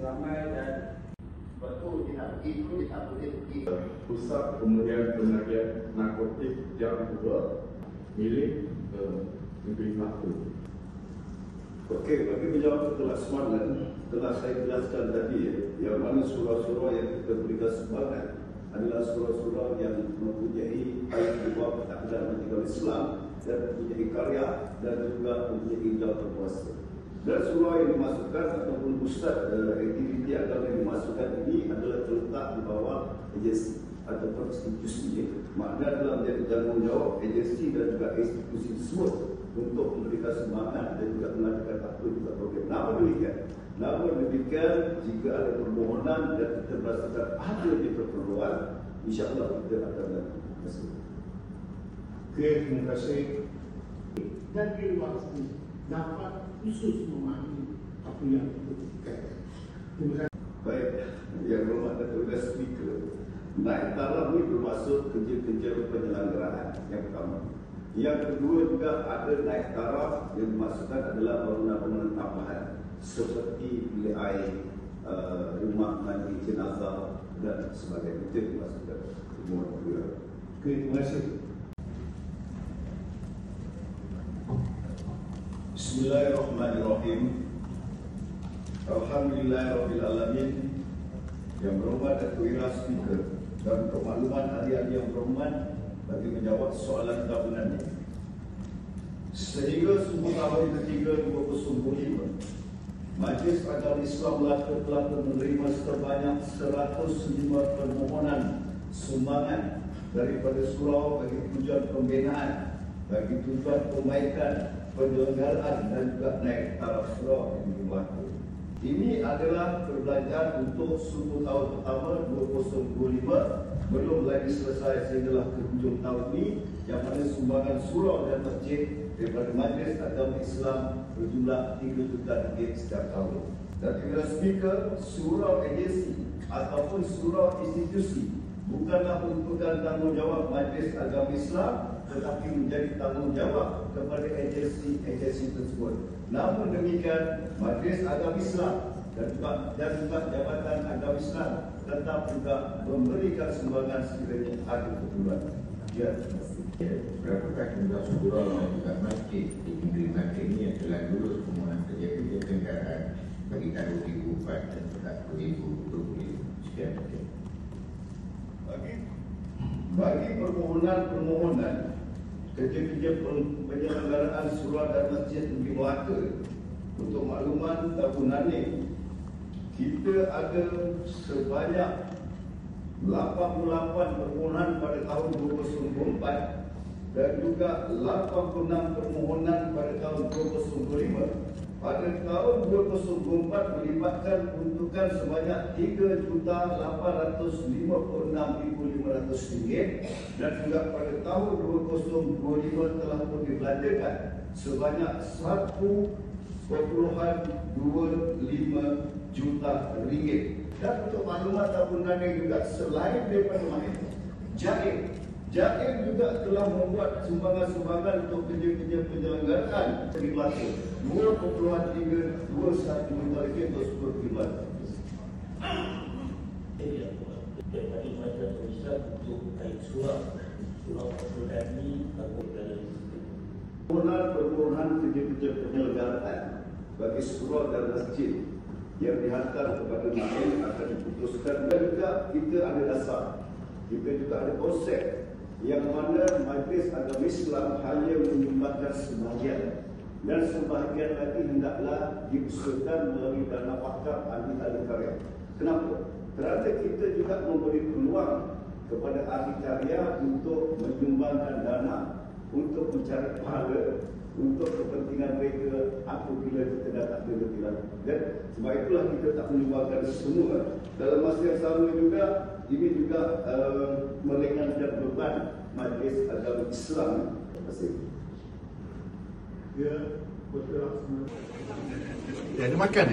ramai dan betul kita boleh pergi Pusat Pemulihan Pengajian Narkotik Jam 2 milik Negeri Melaka. Okey, bagi menjawab ketelah semalam, telah saya jelaskan tadi yang mana surau-surau yang kita berikan sumbangan adalah surau-surau yang mempunyai ayat buah takdan masyarakat Islam dan mempunyai karya dan juga mempunyai jawab berkuasa. Dan surau yang dimasukkan ataupun pusat aktiviti agama yang dimasukkan ini adalah terletak di bawah agensi ataupun institusi. Makna dalam menjadi tanggungjawab agensi dan juga institusi tersebut untuk memberikan sumbangan dan juga melakukan apa juga program. Namun demikian, jika ada permohonan dan kita merasakan ada di keperluan, insya-Allah kita akan lakukan. Okey, terima kasih. Dan di luar sini dapat khusus memahami apa yang kita. Terima kasih. Baik, yang berhormat Ketua Speaker, naik taraf ini bermaksud kerja-kerja penyelenggaraan yang pertama. Yang kedua juga ada naik taraf yang dimaksudkan adalah bangunan-bangunan tambahan seperti bilik air, rumah mandi jenazah dan sebagainya. Itu yang dimaksudkan. Okey, terima kasih. Bismillahirrahmanirrahim. Alhamdulillahirrahmanirrahim. Yang berhormat Ketua Speaker dan untuk makluman adik-adik yang berhormat bagi menjawab soalan tahunan ini. Sehingga semua tahun ketiga 2025, Majlis Agama Islam Melaka telah menerima sebanyak 105 permohonan sumbangan daripada surau bagi tujuan pembinaan, bagi tujuan perbaikan, penyelenggaraan dan juga naik taraf surau yang berlaku. Ini adalah perbelanjaan untuk suku tahun pertama 2025, belum lagi selesai sehinggalah ke hujung tahun ini, yang mana sumbangan surau dan masjid daripada Majlis Agama Islam berjumlah 3 juta ringgit setiap tahun. Dan Ketua Speaker, surau agensi ataupun surau institusi bukanlah merupakan tanggungjawab Majlis Agama Islam, tetapi menjadi tanggungjawab kepada agensi tersebut. Namun demikian, Majlis Agama Islam dan juga Jabatan Agama Islam tetap juga memberikan sumbangan sekiranya ada keperluan. Ya, terima kasih. Berapakah jumlah surau dan juga masjid di negeri Melaka ini yang telah lulus permohonan kerja-kerja penggaraan bagi tahun 2004 dan juga 2020? Sekian. Bagi permohonan kerja-kerja penyelenggaraan surau dan masjid negeri Melaka, untuk makluman tahunan ini, kita ada sebanyak 88 permohonan pada tahun 2024 dan juga 86 permohonan pada tahun 2025. Pada tahun 2024 melibatkan peruntukan sebanyak RM3,856,500 dan juga pada tahun 2025 telah pun dibelanjakan sebanyak RM1.25 juta. Dan untuk maklumat tahunan ini juga selain daripada mahir, Jaim juga telah membuat sumbangan-sumbangan untuk kerja-kerja penyelenggaraan di Melaka 2.321 juta ringgit untuk seluruh khidmat. Daripada Majlis Islam untuk kait surau Perdani Permohonan kerja-kerja penyelenggaraan bagi surau dan masjid yang dihantar kepada mahir akan diputuskan. Dan juga kita ada dasar, kita juga ada konsep yang mana Majlis Agama Islam hanya menyumbangkan sebahagian dan sebahagian lagi hendaklah diusulkan melalui dana wakaf ahli-ahli karya. Kenapa? Kerana kita juga memberi peluang kepada ahli karya untuk menyumbangkan dana untuk mencari pahala untuk kepentingan mereka apabila kita dah tak ada lebih lagi. Dan sebab itulah kita tak menyumbangkan semua. Dalam masa yang sama juga, ini juga meringankan beban Majlis Agama Islam. Terima kasih. Ya, betul. Ya, dia makan